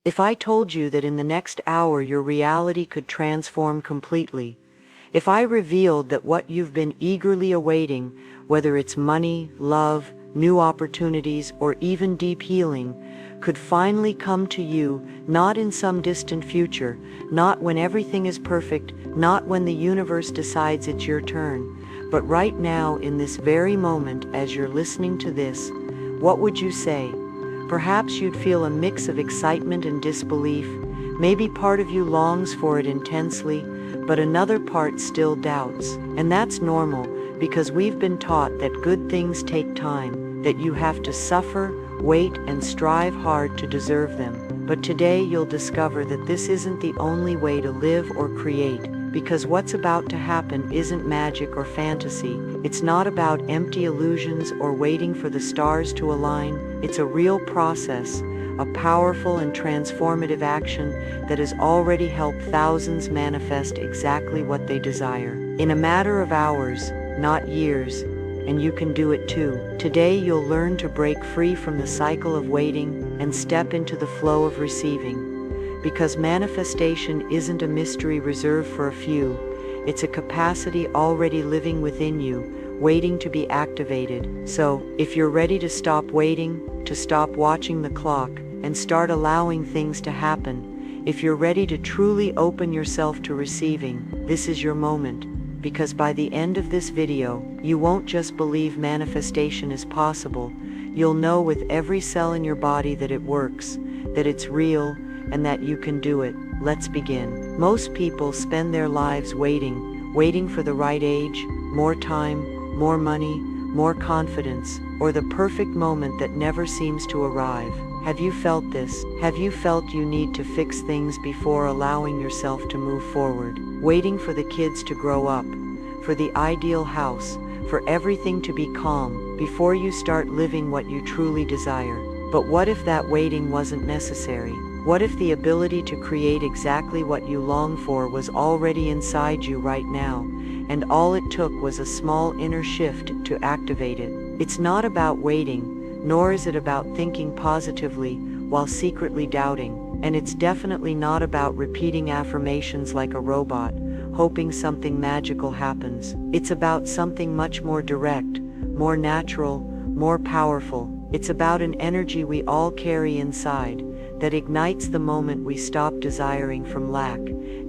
If I told you that in the next hour your reality could transform completely, if I revealed that what you've been eagerly awaiting, whether it's money, love, new opportunities, or even deep healing, could finally come to you, not in some distant future, not when everything is perfect, not when the universe decides it's your turn, but right now in this very moment as you're listening to this, what would you say? Perhaps you'd feel a mix of excitement and disbelief. Maybe part of you longs for it intensely, but another part still doubts. And that's normal, because we've been taught that good things take time, that you have to suffer, wait, and strive hard to deserve them. But today you'll discover that this isn't the only way to live or create, because what's about to happen isn't magic or fantasy. It's not about empty illusions or waiting for the stars to align. It's a real process, a powerful and transformative action that has already helped thousands manifest exactly what they desire. In a matter of hours, not years, and you can do it too. Today you'll learn to break free from the cycle of waiting and step into the flow of receiving. Because manifestation isn't a mystery reserved for a few, it's a capacity already living within you, waiting to be activated. So, if you're ready to stop waiting, to stop watching the clock, and start allowing things to happen, if you're ready to truly open yourself to receiving, this is your moment. Because by the end of this video, you won't just believe manifestation is possible, you'll know with every cell in your body that it works, that it's real, and that you can do it. Let's begin. Most people spend their lives waiting for the right age, more time, more money, more confidence, or the perfect moment that never seems to arrive. Have you felt this? Have you felt you need to fix things before allowing yourself to move forward? Waiting for the kids to grow up, for the ideal house, for everything to be calm, before you start living what you truly desire. But what if that waiting wasn't necessary? What if the ability to create exactly what you long for was already inside you right now, and all it took was a small inner shift to activate it? It's not about waiting, nor is it about thinking positively while secretly doubting, and it's definitely not about repeating affirmations like a robot, hoping something magical happens. It's about something much more direct, more natural, more powerful. It's about an energy we all carry inside, that ignites the moment we stop desiring from lack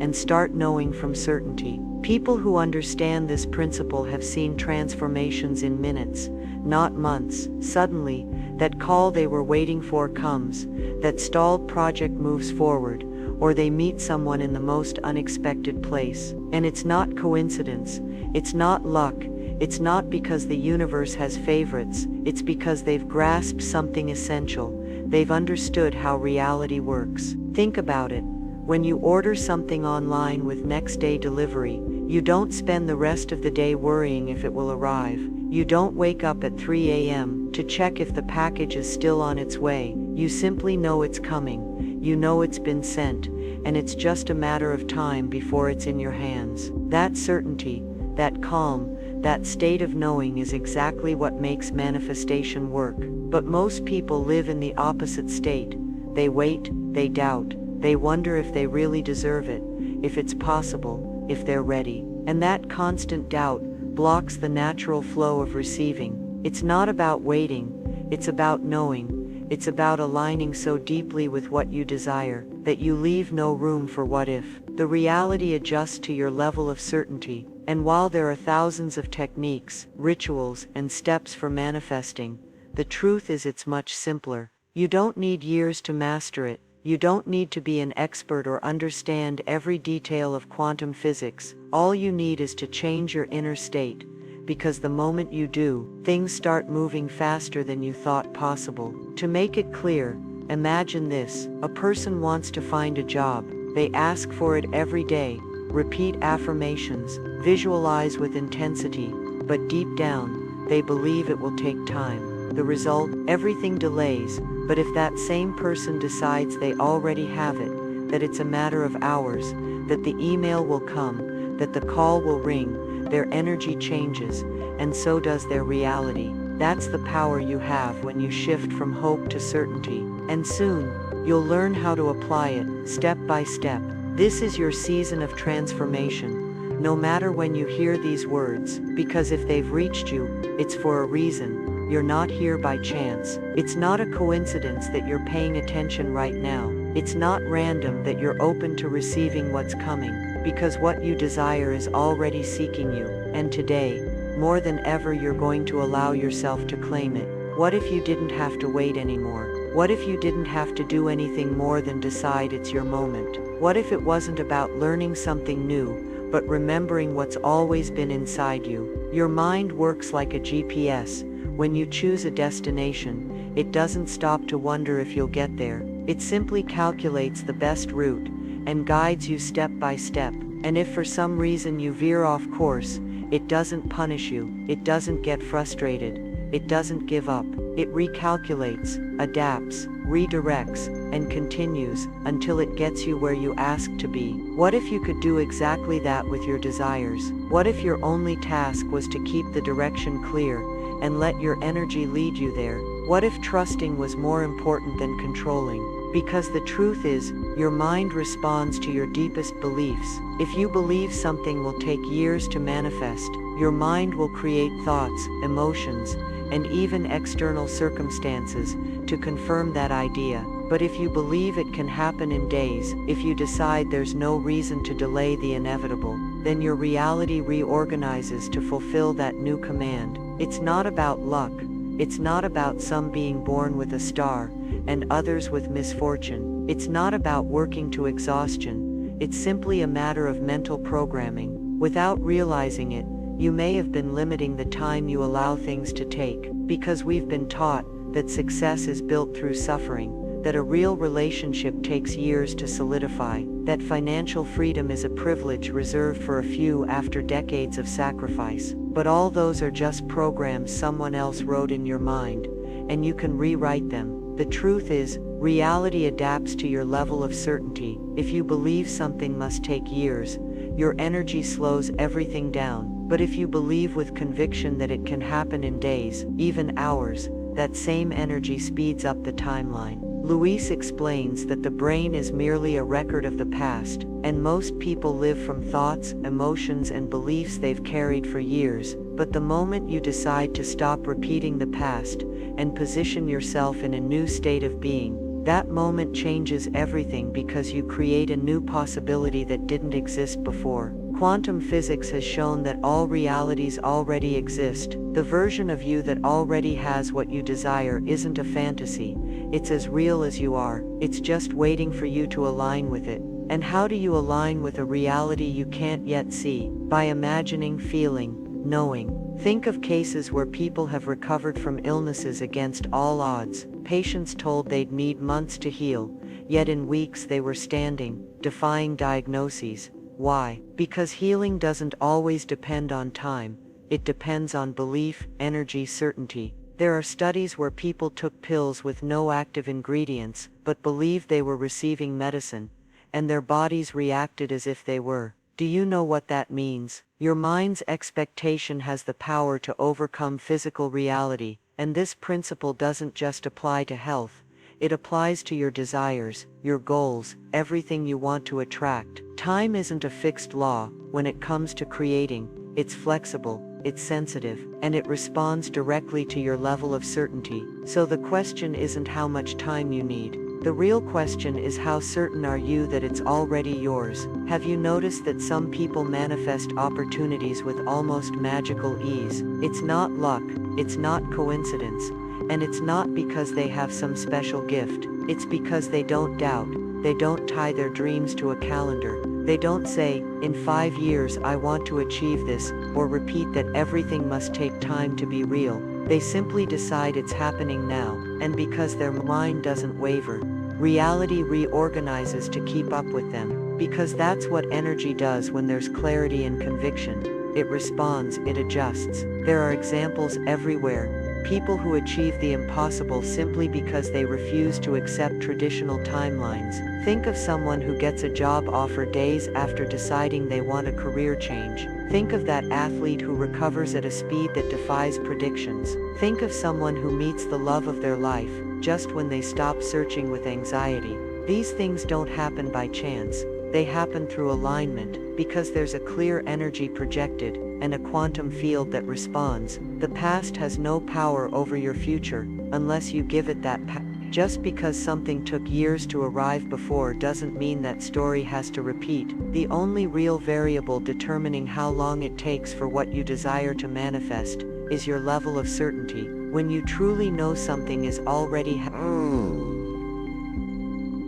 and start knowing from certainty. People who understand this principle have seen transformations in minutes, not months. Suddenly, that call they were waiting for comes, that stalled project moves forward, or they meet someone in the most unexpected place. And it's not coincidence, it's not luck, it's not because the universe has favorites, it's because they've grasped something essential. They've understood how reality works. Think about it. When you order something online with next-day delivery, you don't spend the rest of the day worrying if it will arrive. You don't wake up at 3 a.m. to check if the package is still on its way. You simply know it's coming. You know it's been sent, and it's just a matter of time before it's in your hands. That certainty, that calm, that state of knowing is exactly what makes manifestation work. But most people live in the opposite state. They wait, they doubt, they wonder if they really deserve it, if it's possible, if they're ready. And that constant doubt blocks the natural flow of receiving. It's not about waiting, it's about knowing. It's about aligning so deeply with what you desire that you leave no room for what if. The reality adjusts to your level of certainty. And while there are thousands of techniques, rituals, and steps for manifesting, the truth is it's much simpler. You don't need years to master it. You don't need to be an expert or understand every detail of quantum physics. All you need is to change your inner state, because the moment you do, things start moving faster than you thought possible. To make it clear, imagine this. A person wants to find a job. They ask for it every day, repeat affirmations, visualize with intensity, but deep down, they believe it will take time. The result, everything delays. But if that same person decides they already have it, that it's a matter of hours, that the email will come, that the call will ring, their energy changes, and so does their reality. That's the power you have when you shift from hope to certainty. And soon, You'll learn how to apply it, step by step. This is your season of transformation, no matter when you hear these words, because if they've reached you, it's for a reason. You're not here by chance. It's not a coincidence that you're paying attention right now. It's not random that you're open to receiving what's coming, because what you desire is already seeking you, and today, more than ever, you're going to allow yourself to claim it. What if you didn't have to wait anymore? What if you didn't have to do anything more than decide it's your moment? What if it wasn't about learning something new, but remembering what's always been inside you? Your mind works like a GPS. When you choose a destination, it doesn't stop to wonder if you'll get there. It simply calculates the best route and guides you step by step. And if for some reason you veer off course, it doesn't punish you, it doesn't get frustrated, it doesn't give up. It recalculates, adapts, redirects, and continues until it gets you where you ask to be. What if you could do exactly that with your desires? What if your only task was to keep the direction clear and let your energy lead you there? What if trusting was more important than controlling? Because the truth is, your mind responds to your deepest beliefs. If you believe something will take years to manifest, your mind will create thoughts, emotions, and even external circumstances to confirm that idea. But if you believe it can happen in days, if you decide there's no reason to delay the inevitable, then your reality reorganizes to fulfill that new command. It's not about luck. It's not about some being born with a star and others with misfortune. It's not about working to exhaustion. It's simply a matter of mental programming. Without realizing it, you may have been limiting the time you allow things to take, because we've been taught that success is built through suffering, that a real relationship takes years to solidify, that financial freedom is a privilege reserved for a few after decades of sacrifice. But all those are just programs someone else wrote in your mind, and you can rewrite them. The truth is, reality adapts to your level of certainty. If you believe something must take years, your energy slows everything down. But if you believe with conviction that it can happen in days, even hours, that same energy speeds up the timeline. Louise explains that the brain is merely a record of the past, and most people live from thoughts, emotions, and beliefs they've carried for years. But the moment you decide to stop repeating the past and position yourself in a new state of being, that moment changes everything, because you create a new possibility that didn't exist before. Quantum physics has shown that all realities already exist. The version of you that already has what you desire isn't a fantasy. It's as real as you are. It's just waiting for you to align with it. And how do you align with a reality you can't yet see? By imagining, feeling, knowing. Think of cases where people have recovered from illnesses against all odds. Patients told they'd need months to heal, yet in weeks they were standing, defying diagnoses. Why? Because healing doesn't always depend on time. It depends on belief, energy, certainty. There are studies where people took pills with no active ingredients, but believed they were receiving medicine, and their bodies reacted as if they were. Do you know what that means? Your mind's expectation has the power to overcome physical reality, and this principle doesn't just apply to health. It applies to your desires, your goals, everything you want to attract. Time isn't a fixed law. When it comes to creating, it's flexible, it's sensitive, and it responds directly to your level of certainty. So the question isn't how much time you need. The real question is, how certain are you that it's already yours? Have you noticed that some people manifest opportunities with almost magical ease? It's not luck, it's not coincidence, and it's not because they have some special gift. It's because they don't doubt, they don't tie their dreams to a calendar. They don't say, in 5 years I want to achieve this, or repeat that everything must take time to be real. They simply decide it's happening now, and because their mind doesn't waver, reality reorganizes to keep up with them. Because that's what energy does when there's clarity and conviction. It responds, it adjusts. There are examples everywhere. People who achieve the impossible simply because they refuse to accept traditional timelines. Think of someone who gets a job offer days after deciding they want a career change. Think of that athlete who recovers at a speed that defies predictions. Think of someone who meets the love of their life, just when they stop searching with anxiety. These things don't happen by chance. They happen through alignment, because there's a clear energy projected, and a quantum field that responds. The past has no power over your future, unless you give it that power. Just because something took years to arrive before doesn't mean that story has to repeat. The only real variable determining how long it takes for what you desire to manifest is your level of certainty. When you truly know something is already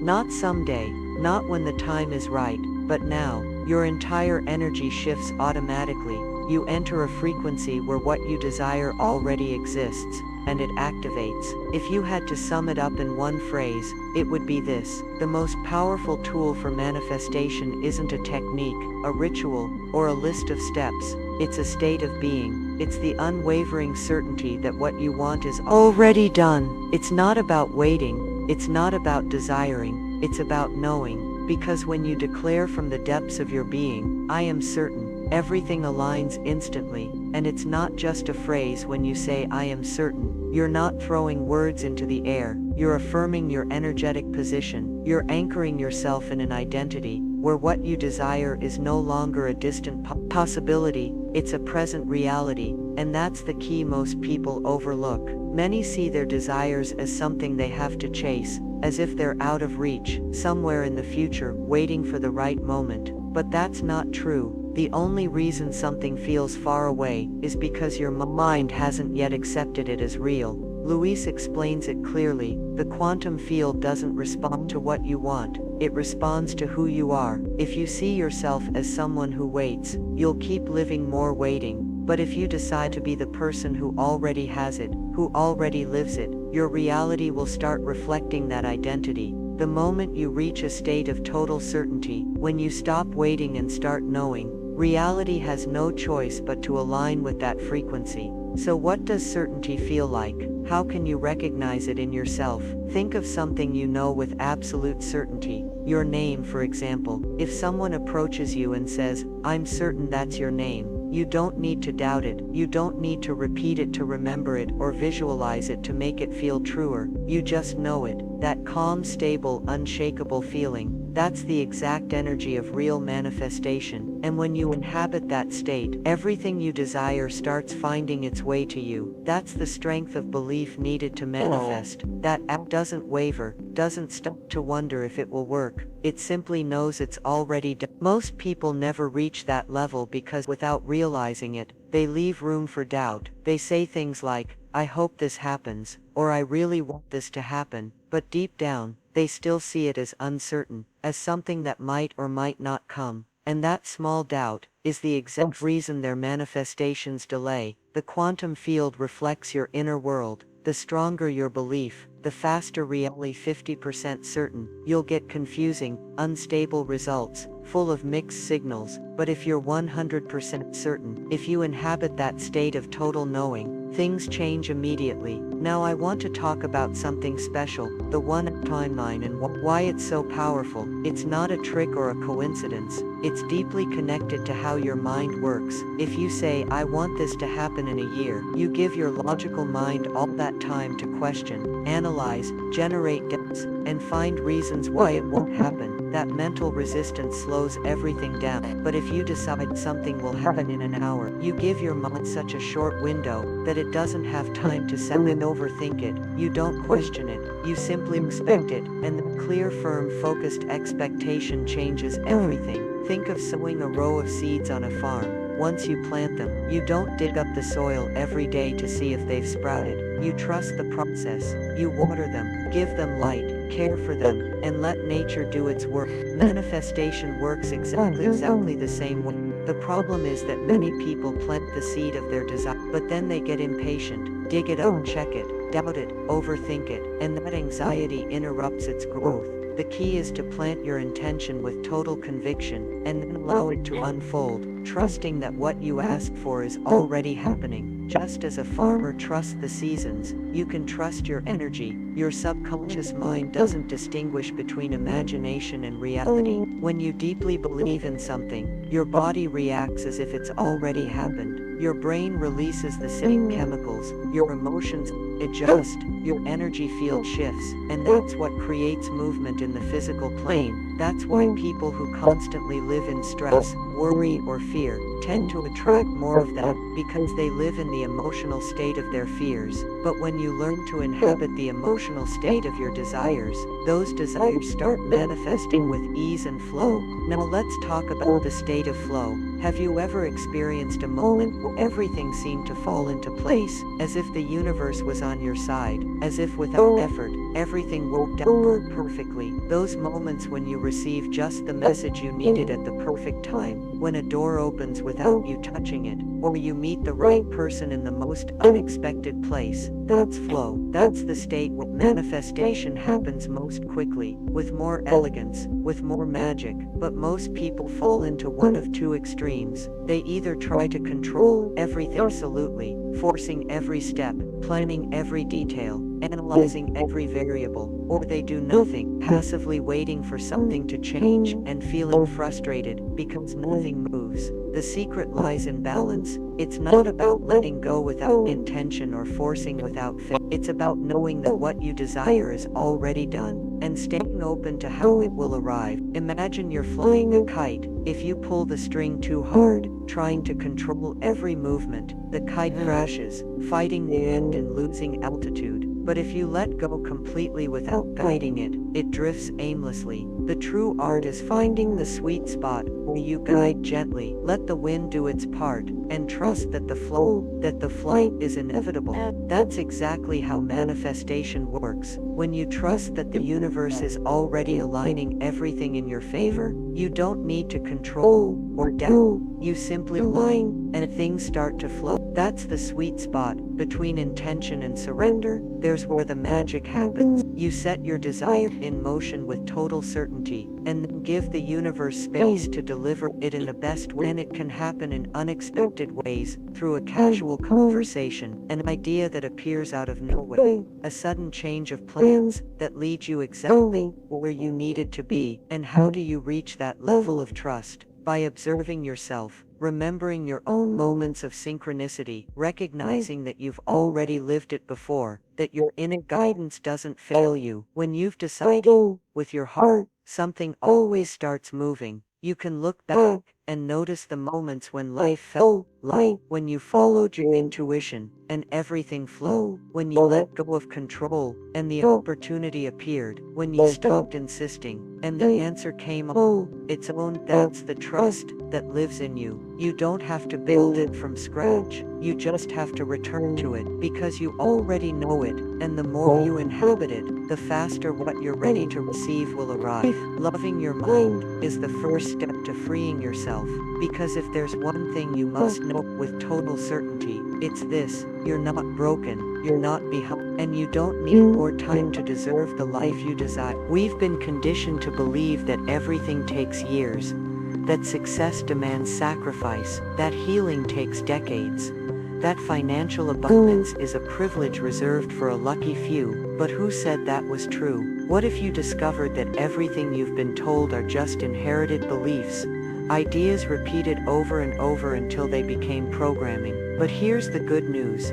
not someday, not when the time is right, but now, your entire energy shifts automatically. You enter a frequency where what you desire already exists, and it activates. If you had to sum it up in one phrase, it would be this: the most powerful tool for manifestation isn't a technique, a ritual, or a list of steps. It's a state of being. It's the unwavering certainty that what you want is already done. It's not about waiting. It's not about desiring. It's about knowing. Because when you declare from the depths of your being, "I am certain," everything aligns instantly. And it's not just a phrase. When you say "I am certain," you're not throwing words into the air. You're affirming your energetic position. You're anchoring yourself in an identity where what you desire is no longer a distant possibility, it's a present reality. And that's the key most people overlook. Many see their desires as something they have to chase, as if they're out of reach, somewhere in the future, waiting for the right moment. But that's not true. The only reason something feels far away is because your mind hasn't yet accepted it as real. Louise explains it clearly: the quantum field doesn't respond to what you want, it responds to who you are. If you see yourself as someone who waits, you'll keep living more waiting. But if you decide to be the person who already has it, who already lives it, your reality will start reflecting that identity. The moment you reach a state of total certainty, when you stop waiting and start knowing, reality has no choice but to align with that frequency. So what does certainty feel like? How can you recognize it in yourself? Think of something you know with absolute certainty. Your name, for example. If someone approaches you and says, "I'm certain that's your name," you don't need to doubt it. You don't need to repeat it to remember it or visualize it to make it feel truer. You just know it. That calm, stable, unshakable feeling. That's the exact energy of real manifestation. And when you inhabit that state, everything you desire starts finding its way to you. That's the strength of belief needed to manifest. That act doesn't waver, doesn't stop to wonder if it will work. It simply knows it's already done. Most people never reach that level because, without realizing it, they leave room for doubt. They say things like, "I hope this happens," or "I really want this to happen," but deep down, they still see it as uncertain, as something that might or might not come. And that small doubt is the exact reason their manifestations delay. The quantum field reflects your inner world. The stronger your belief, the faster reality. 50% certain, you'll get confusing, unstable results, full of mixed signals. But if you're 100% certain, if you inhabit that state of total knowing, things change immediately. Now I want to talk about something special, the one timeline, and why it's so powerful. It's not a trick or a coincidence. It's deeply connected to how your mind works. If you say, "I want this to happen in a year," you give your logical mind all that time to question, analyze, generate doubts, and find reasons why it won't happen. That mental resistance slows everything down. But if you decide something will happen in an hour, you give your mind such a short window that it doesn't have time to settle and overthink it. You don't question it, you simply expect it, and the clear, firm, focused expectation changes everything. Think of sowing a row of seeds on a farm. Once you plant them, you don't dig up the soil every day to see if they've sprouted. You trust the process. You water them, give them light, care for them, and let nature do its work. Manifestation works exactly the same way. The problem is that many people plant the seed of their desire, but then they get impatient, dig it up, check it, doubt it, overthink it, and that anxiety interrupts its growth. The key is to plant your intention with total conviction, and then allow it to unfold, trusting that what you asked for is already happening. Just as a farmer trusts the seasons, you can trust your energy. Your subconscious mind doesn't distinguish between imagination and reality. When you deeply believe in something, your body reacts as if it's already happened. Your brain releases the same chemicals, your emotions adjust, your energy field shifts, and that's what creates movement in the physical plane. That's why people who constantly live in stress, worry, or fear tend to attract more of that, because they live in the emotional state of their fears. But when you learn to inhabit the emotional state of your desires, those desires start manifesting with ease and flow. Now let's talk about the state of flow. Have you ever experienced a moment where everything seemed to fall into place, as if the universe was on your side, as if without effort, everything worked out perfectly? Those moments when you receive just the message you needed at the perfect time, when a door opens without you touching it, or you meet the right person in the most unexpected place. That's flow. That's the state where manifestation happens most quickly, with more elegance, with more magic. But most people fall into one of two extremes. They either try to control everything absolutely, forcing every step, planning every detail, analyzing every variable, or they do nothing, passively waiting for something to change and feeling frustrated because nothing moves. The secret lies in balance. It's not about letting go without intention or forcing without faith. It's about knowing that what you desire is already done, and staying open to how it will arrive. Imagine you're flying a kite. If you pull the string too hard, trying to control every movement, the kite crashes, fighting the wind and losing altitude. But if you let go completely without guiding it, it drifts aimlessly. The true art is finding the sweet spot where you guide gently, let the wind do its part, and trust that the flow, that the flight is inevitable. That's exactly how manifestation works. When you trust that the universe is already aligning everything in your favor, you don't need to control or doubt. You simply align, and things start to flow. That's the sweet spot between intention and surrender. There's where the magic happens. You set your desire in motion with total certainty, and then give the universe space to deliver it in the best way. And it can happen in unexpected ways, through a casual conversation, an idea that appears out of nowhere, a sudden change of plans that leads you exactly where you needed to be. And how do you reach that level of trust? By observing yourself, remembering your own moments of synchronicity, recognizing that you've already lived it before, that your inner guidance doesn't fail you. When you've decided with your heart, something always starts moving. You can look back and notice the moments when life felt light, when you followed your intuition and everything flowed, when you let go of control and the opportunity appeared, when you stopped insisting and the answer came its own. That's the trust that lives in you. You don't have to build it from scratch. You just have to return to it, because you already know it, and the more you inhabit it, the faster what you're ready to receive will arrive. Loving your mind is the first step to freeing yourself, because if there's one thing you must know with total certainty, it's this: you're not broken, you're not behind, and you don't need more time to deserve the life you desire. We've been conditioned to believe that everything takes years, that success demands sacrifice, that healing takes decades, that financial abundance is a privilege reserved for a lucky few. But who said that was true? What if you discovered that everything you've been told are just inherited beliefs, ideas repeated over and over until they became programming? But here's the good news: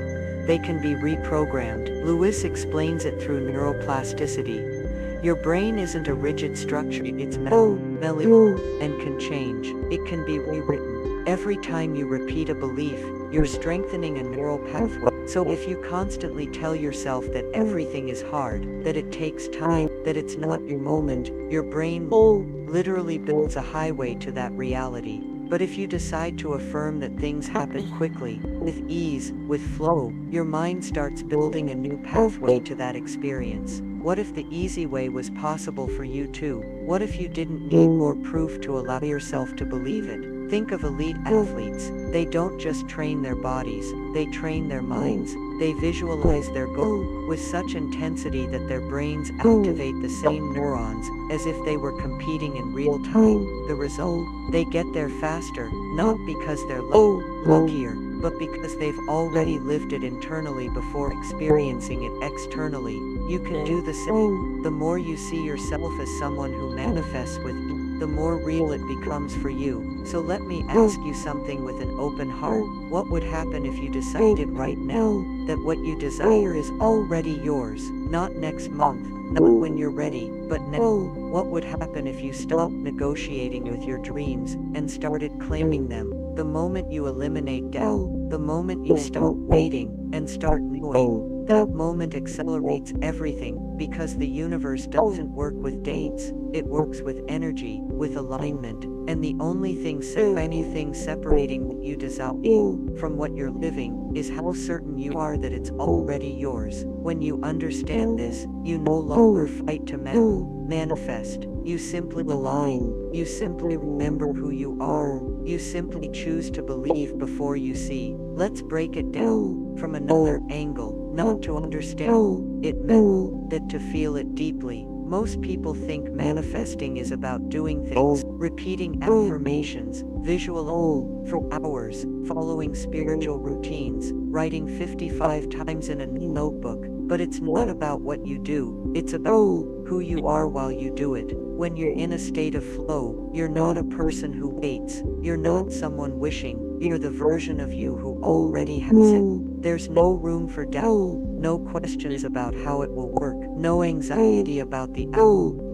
they can be reprogrammed. Louise explains it through neuroplasticity. Your brain isn't a rigid structure, it's malleable and can change. It can be rewritten. Every time you repeat a belief, you're strengthening a neural pathway. So if you constantly tell yourself that everything is hard, that it takes time, that it's not your moment, your brain literally builds a highway to that reality. But if you decide to affirm that things happen quickly, with ease, with flow, your mind starts building a new pathway to that experience. What if the easy way was possible for you too? What if you didn't need more proof to allow yourself to believe it? Think of elite athletes. They don't just train their bodies, they train their minds. They visualize their goal with such intensity that their brains activate the same neurons as if they were competing in real time. The result? They get there faster, not because they're luckier, but because they've already lived it internally before experiencing it externally. You can do the same. The more you see yourself as someone who manifests with the more real it becomes for you. So let me ask you something with an open heart. What would happen if you decided right now that what you desire is already yours? Not next month, not when you're ready, but now. What would happen if you stopped negotiating with your dreams and started claiming them? The moment you eliminate doubt, the moment you stop waiting and start knowing, that moment accelerates everything, because the universe doesn't work with dates, it works with energy, with alignment, and the only thing separating what you desire from what you're living is how certain you are that it's already yours. When you understand this, you no longer fight to manifest. You simply align. You simply remember who you are. You simply choose to believe before you see. Let's break it down from another angle. Not to understand it meant that to feel it deeply. Most people think manifesting is about doing things, repeating affirmations, visual for hours, following spiritual routines, writing 55 times in a notebook. But it's not about what you do, it's about who you are while you do it. When you're in a state of flow, you're not a person who waits, you're not someone wishing, you're the version of you who already has it. There's no room for doubt, no questions about how it will work, no anxiety about the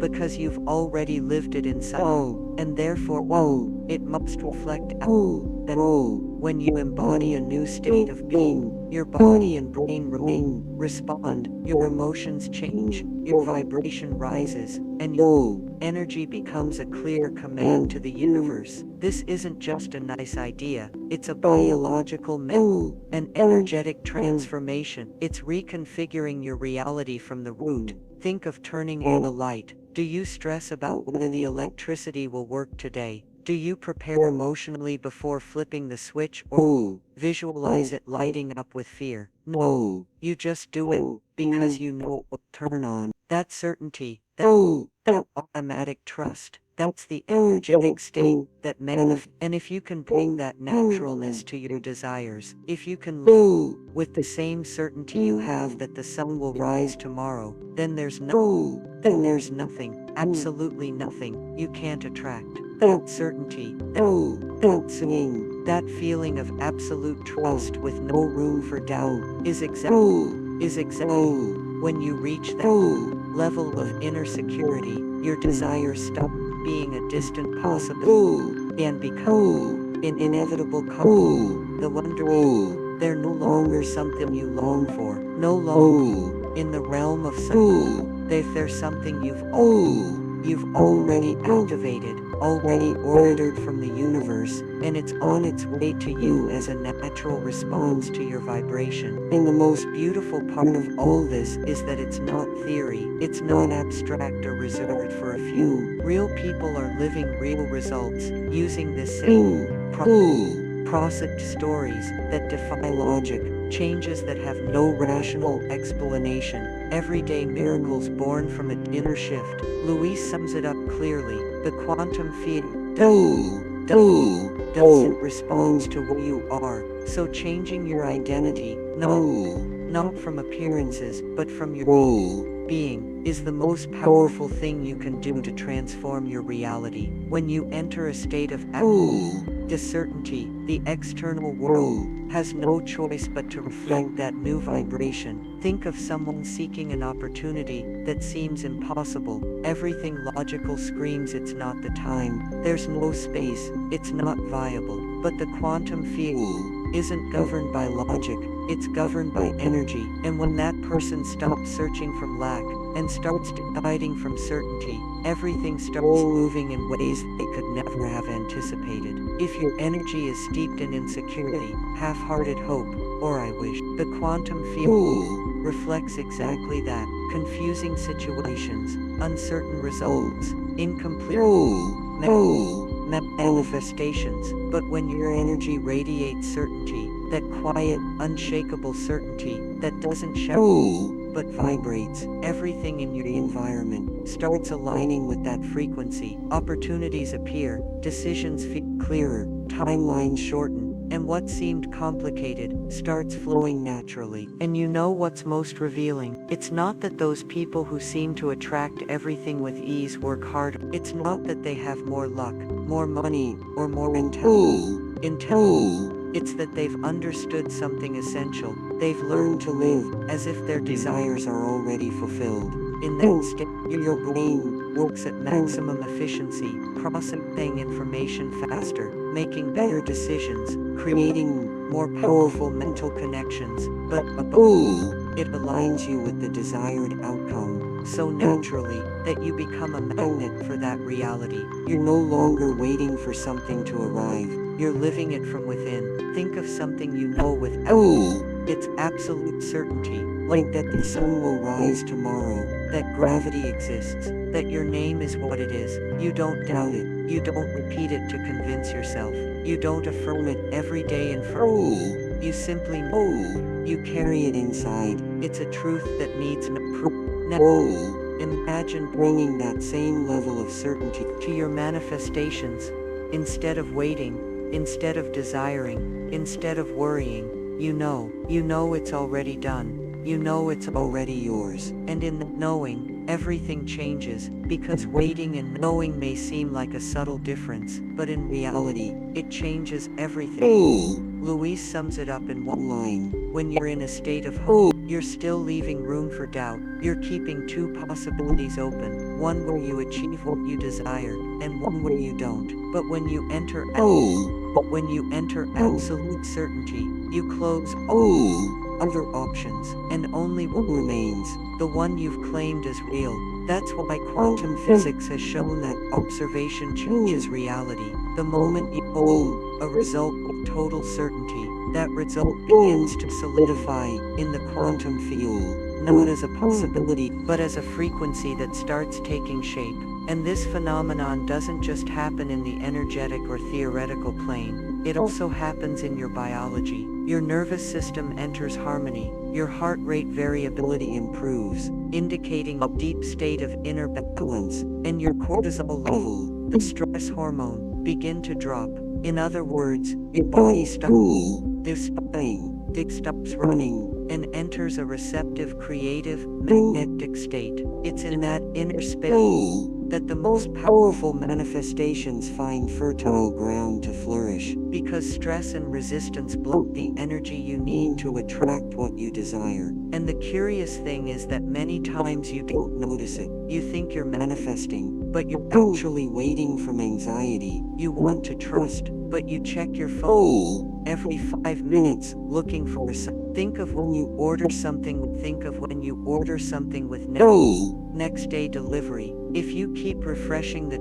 because you've already lived it inside, and therefore it must reflect that when you embody a new state of being, your body and brain respond, your emotions change, your vibration rises, and your energy becomes a clear command to the universe. This isn't just a nice idea, it's a biological, mental, and energetic transformation. It's reconfiguring your reality from the root. Think of turning on a light. Do you stress about whether the electricity will work today? Do you prepare emotionally before flipping the switch, or visualize it lighting up with fear? No, you just do it because you know it will turn on. That certainty, that automatic trust, that's the energetic state that manifests. And if you can bring that naturalness to your desires, if you can live with the same certainty you have that the sun will rise tomorrow, then there's nothing, absolutely nothing, you can't attract. That certainty, that singing, that feeling of absolute trust with no room for doubt is exactly when you reach that level of inner security, your desires stop being a distant possibility and become an inevitable call. The wonder they're no longer something you long for, no longer in the realm of something. They're something you've already activated, already ordered from the universe, and it's on its way to you as a natural response to your vibration. And the most beautiful part of all this is that it's not theory, it's not abstract or reserved for a few. Real people are living real results, using the same processed stories that defy logic, changes that have no rational explanation, everyday miracles born from an inner shift. Louise sums it up clearly: the quantum field doesn't respond to who you are, so changing your identity, not from appearances, but from your being, is the most powerful thing you can do to transform your reality. When you enter a state of certainty, the external world has no choice but to reflect that new vibration. Think of someone seeking an opportunity that seems impossible. Everything logical screams it's not the time, there's no space, it's not viable. But the quantum field isn't governed by logic, it's governed by energy. And when that person stops searching from lack and starts deciding from certainty, everything starts moving in ways they could never have anticipated. If your energy is steeped in insecurity, half-hearted hope, or I wish, the quantum field reflects exactly that. Confusing situations, uncertain results, incomplete manifestations. But when your energy radiates certainty, that quiet, unshakable certainty that doesn't shout but vibrates, everything in your environment starts aligning with that frequency. Opportunities appear, decisions feel clearer, timelines shorten, and what seemed complicated starts flowing naturally. And you know what's most revealing? It's not that those people who seem to attract everything with ease work harder. It's not that they have more luck, more money, or more intelligence. It's that they've understood something essential. They've learned to live as if their desires are already fulfilled. In that state, your brain works at maximum efficiency, processing information faster, making better decisions, creating more powerful mental connections, but above, it aligns you with the desired outcome so naturally that you become a magnet for that reality. You're no longer waiting for something to arrive. You're living it from within. Think of something you know with its absolute certainty, like that the sun will rise tomorrow, that gravity exists, that your name is what it is. You don't doubt it. You don't repeat it to convince yourself. You don't affirm it every day in front. You simply know. You carry it inside. It's a truth that needs no proof. Now, imagine bringing that same level of certainty to your manifestations. Instead of waiting, instead of desiring, instead of worrying, you know it's already done. You know it's already yours. And in that knowing, everything changes, because waiting and knowing may seem like a subtle difference, but in reality, it changes everything. Louise sums it up in one line. When you're in a state of hope, you're still leaving room for doubt. You're keeping two possibilities open, one where you achieve what you desire, and one where you don't. But when you enter absolute certainty, you close all other options, and only one remains, the one you've claimed as real. That's why quantum physics has shown that observation changes reality. The moment you hold a result with total certainty, that result begins to solidify in the quantum field, not as a possibility, but as a frequency that starts taking shape. And this phenomenon doesn't just happen in the energetic or theoretical plane, it also happens in your biology. Your nervous system enters harmony, your heart rate variability improves, indicating a deep state of inner balance, and your cortisol level, the stress hormone, begin to drop. In other words, your body stops running, and enters a receptive, creative, magnetic state. It's in that inner space that the most powerful manifestations find fertile ground to flourish, because stress and resistance block the energy you need to attract what you desire. And the curious thing is that many times you don't notice it. You think you're manifesting, but you're actually waiting from anxiety. You want to trust, but you check your phone every 5 minutes, looking for a sign. Think of when you order something with next day delivery. If you keep refreshing the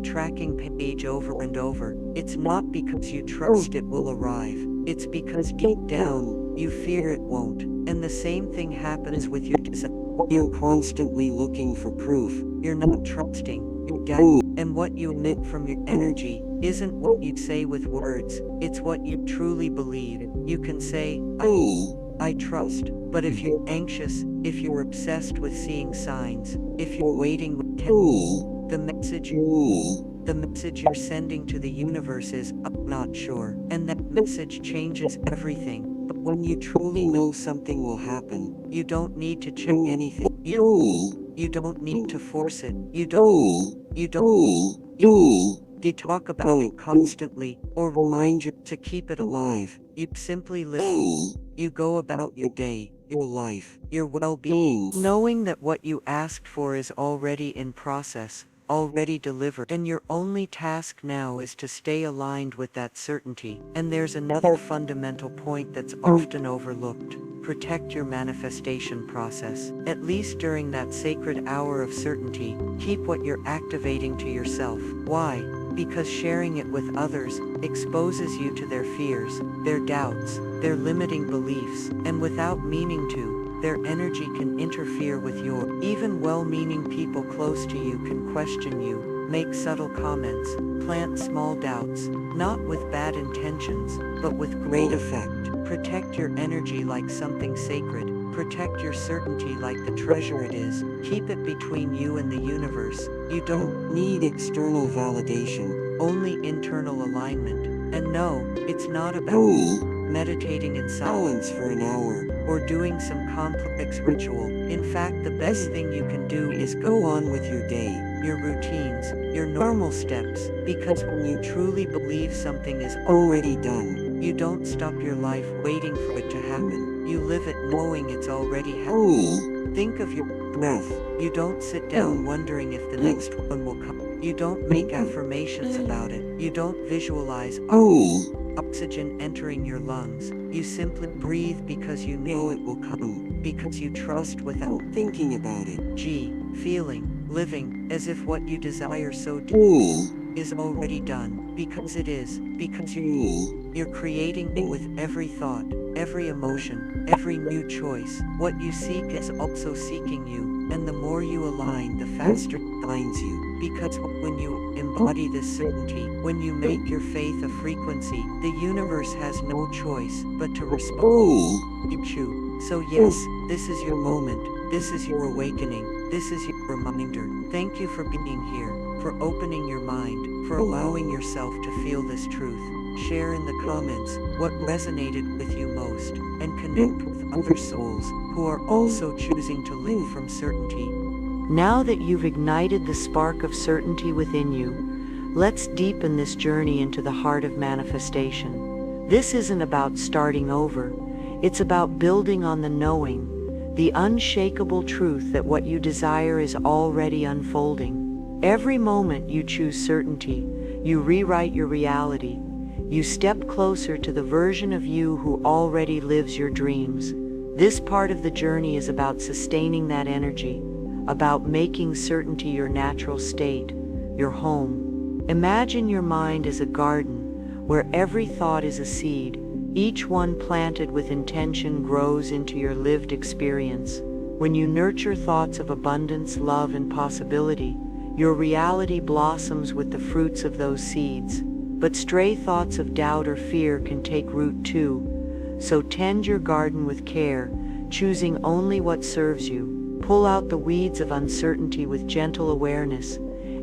tracking page over and over, it's not because you trust it will arrive. It's because deep down, you fear it won't. And the same thing happens with your desire. You're constantly looking for proof. You're not trusting, you're doubting. And what you emit from your energy isn't what you say with words, it's what you truly believe. You can say, I trust, but if you're anxious, if you're obsessed with seeing signs, if you're waiting with the message you're sending to the universe is, I'm not sure. And that message changes everything. But when you truly know something will happen, you don't need to check anything. You don't need to force it. You talk about it constantly, or remind you to keep it alive. You simply live. You go about your day, your life, your well-being, knowing that what you asked for is already in process, already delivered, and your only task now is to stay aligned with that certainty. And there's another fundamental point that's often overlooked. Protect your manifestation process. At least during that sacred hour of certainty, keep what you're activating to yourself. Why? Because sharing it with others exposes you to their fears, their doubts, their limiting beliefs, and without meaning to, their energy can interfere with your. Even well-meaning people close to you can question you, make subtle comments, plant small doubts, not with bad intentions, but with great effect. Protect your energy like something sacred. Protect your certainty like the treasure it is. Keep it between you and the universe. You don't need external validation, only internal alignment. And no, it's not about meditating in silence for an hour or doing some complex ritual. In fact, the best thing you can do is go on with your day, your routines, your normal steps, because when you truly believe something is already done, you don't stop your life waiting for it to happen. You live it knowing it's already happening. Think of your breath. You don't sit down wondering if the next one will come. You don't make affirmations about it. You don't visualize oxygen entering your lungs. You simply breathe because you know it will come, because you trust without thinking about it. Feeling, living, as if what you desire so deeply is already done, because it is, because you're creating it with every thought, every emotion, every new choice. What you seek is also seeking you, and the more you align, the faster it finds you. Because when you embody this certainty, when you make your faith a frequency, the universe has no choice but to respond. You choose. So yes, this is your moment. This is your awakening. This is your reminder. Thank you for being here, for opening your mind, for allowing yourself to feel this truth. Share in the comments what resonated with you most, and connect with other souls who are also choosing to live from certainty. Now that you've ignited the spark of certainty within you, let's deepen this journey into the heart of manifestation. This isn't about starting over. It's about building on the knowing, the unshakable truth that what you desire is already unfolding. Every moment you choose certainty, you rewrite your reality. You step closer to the version of you who already lives your dreams. This part of the journey is about sustaining that energy, about making certainty your natural state, your home. Imagine your mind as a garden where every thought is a seed. Each one planted with intention grows into your lived experience. When you nurture thoughts of abundance, love, and possibility, your reality blossoms with the fruits of those seeds. But stray thoughts of doubt or fear can take root too. So tend your garden with care, choosing only what serves you. Pull out the weeds of uncertainty with gentle awareness,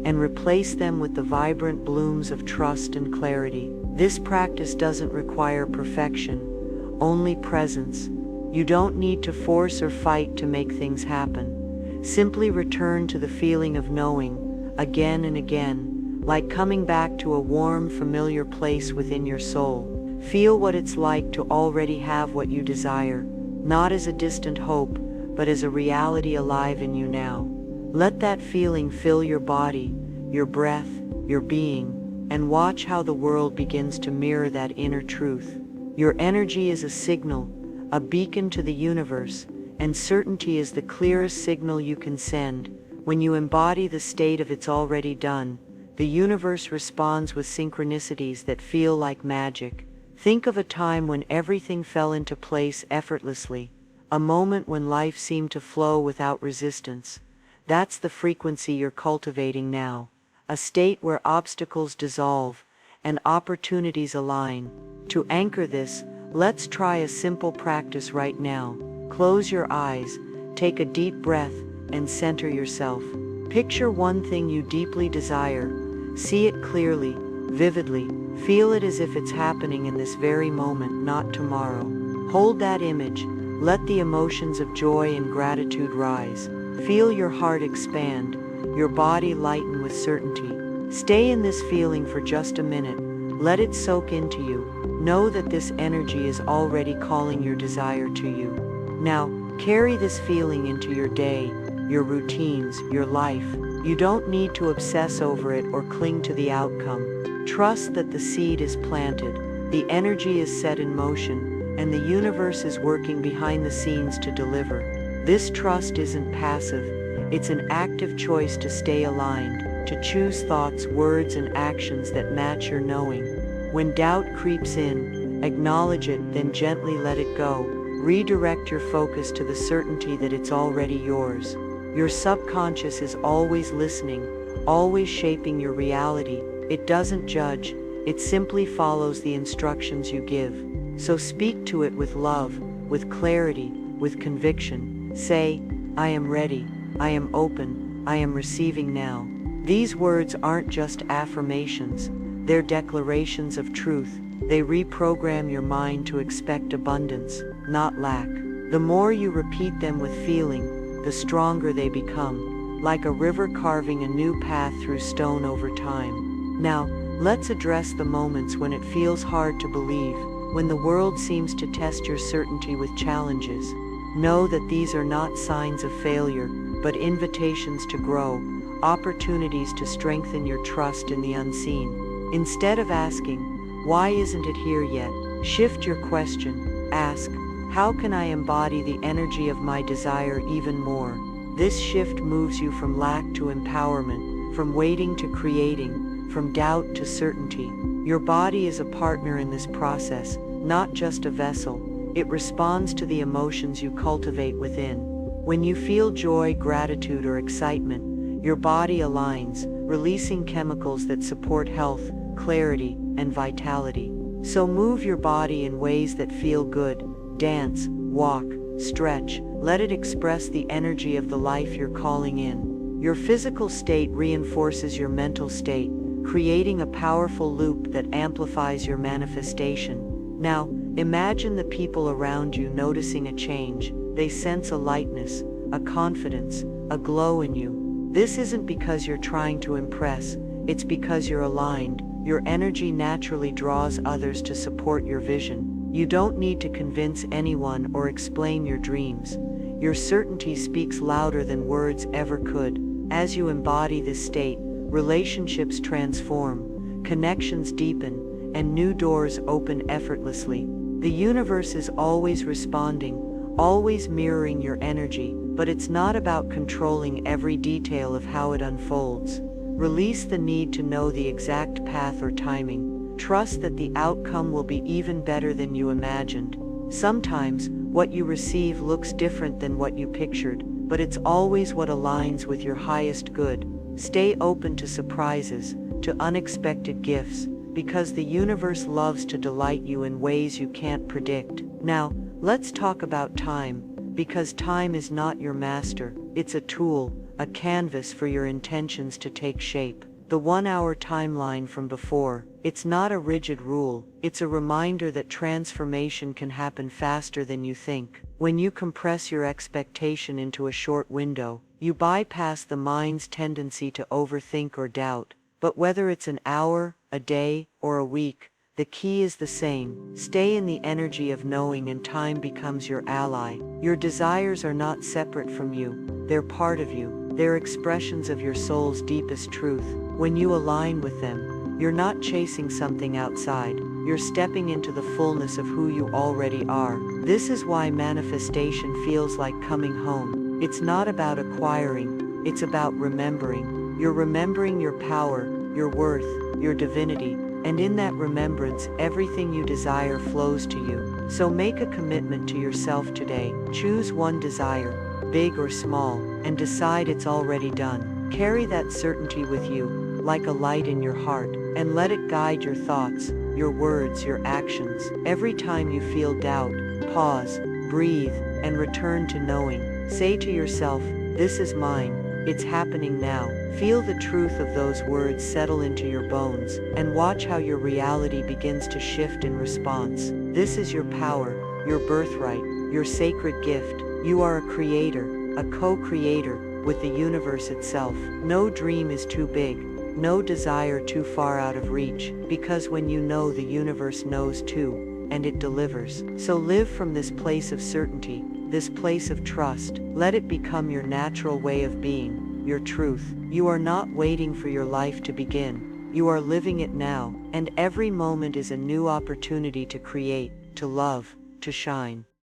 and replace them with the vibrant blooms of trust and clarity. This practice doesn't require perfection, only presence. You don't need to force or fight to make things happen. Simply return to the feeling of knowing, again and again, like coming back to a warm, familiar place within your soul. Feel what it's like to already have what you desire, not as a distant hope, but as a reality alive in you now. Let that feeling fill your body, your breath, your being, and watch how the world begins to mirror that inner truth. Your energy is a signal, a beacon to the universe, and certainty is the clearest signal you can send. When you embody the state of it's already done, the universe responds with synchronicities that feel like magic. Think of a time when everything fell into place effortlessly, a moment when life seemed to flow without resistance. That's the frequency you're cultivating now, a state where obstacles dissolve and opportunities align. To anchor this, let's try a simple practice right now. Close your eyes, take a deep breath, and center yourself. Picture one thing you deeply desire. See it clearly, vividly. Feel it as if it's happening in this very moment, not tomorrow. Hold that image. Let the emotions of joy and gratitude rise. Feel your heart expand, your body lighten with certainty. Stay in this feeling for just a minute. Let it soak into you. Know that this energy is already calling your desire to you. Now, carry this feeling into your day, your routines, your life. You don't need to obsess over it or cling to the outcome. Trust that the seed is planted, the energy is set in motion, and the universe is working behind the scenes to deliver. This trust isn't passive, it's an active choice to stay aligned, to choose thoughts, words, and actions that match your knowing. When doubt creeps in, acknowledge it, then gently let it go. Redirect your focus to the certainty that it's already yours. Your subconscious is always listening, always shaping your reality. It doesn't judge, it simply follows the instructions you give. So speak to it with love, with clarity, with conviction. Say, I am ready, I am open, I am receiving now. These words aren't just affirmations, they're declarations of truth, They reprogram your mind to expect abundance, not lack. The more you repeat them with feeling, the stronger they become, like a river carving a new path through stone over time. Now, let's address the moments when it feels hard to believe, when the world seems to test your certainty with challenges. Know that these are not signs of failure, but invitations to grow, opportunities to strengthen your trust in the unseen. Instead of asking, "Why isn't it here yet?" shift your question. Ask, "How can I embody the energy of my desire even more?" This shift moves you from lack to empowerment, from waiting to creating, from doubt to certainty. Your body is a partner in this process, not just a vessel. It responds to the emotions you cultivate within. When you feel joy, gratitude, or excitement, your body aligns, releasing chemicals that support health, clarity, and vitality. So move your body in ways that feel good. Dance, walk, stretch. Let it express the energy of the life you're calling in. Your physical state reinforces your mental state, creating a powerful loop that amplifies your manifestation. Now, imagine the people around you noticing a change. They sense a lightness, a confidence, a glow in you. This isn't because you're trying to impress, it's because you're aligned. Your energy naturally draws others to support your vision. You don't need to convince anyone or explain your dreams. Your certainty speaks louder than words ever could. As you embody this state, relationships transform, connections deepen, and new doors open effortlessly. The universe is always responding, always mirroring your energy, but it's not about controlling every detail of how it unfolds. Release the need to know the exact path or timing. Trust that the outcome will be even better than you imagined. Sometimes, what you receive looks different than what you pictured, but it's always what aligns with your highest good. Stay open to surprises, to unexpected gifts, because the universe loves to delight you in ways you can't predict. Now, let's talk about time, because time is not your master. It's a tool, a canvas for your intentions to take shape. The 1-hour timeline from before, it's not a rigid rule, it's a reminder that transformation can happen faster than you think. When you compress your expectation into a short window, you bypass the mind's tendency to overthink or doubt. But whether it's an hour, a day, or a week, the key is the same. Stay in the energy of knowing and time becomes your ally. Your desires are not separate from you, they're part of you. They're expressions of your soul's deepest truth. When you align with them, you're not chasing something outside, you're stepping into the fullness of who you already are. This is why manifestation feels like coming home. It's not about acquiring, it's about remembering. You're remembering your power, your worth, your divinity, and in that remembrance, everything you desire flows to you. So make a commitment to yourself today. Choose one desire, big or small, and decide it's already done. Carry that certainty with you, like a light in your heart, and let it guide your thoughts, your words, your actions. Every time you feel doubt, pause, breathe, and return to knowing. Say to yourself, "This is mine. It's happening now." Feel the truth of those words settle into your bones, and watch how your reality begins to shift in response. This is your power, your birthright, your sacred gift. You are a creator, a co-creator with the universe itself. No dream is too big, no desire too far out of reach, because when you know, the universe knows too, and it delivers. So live from this place of certainty, this place of trust. Let it become your natural way of being, your truth. You are not waiting for your life to begin. You are living it now, and every moment is a new opportunity to create, to love, to shine.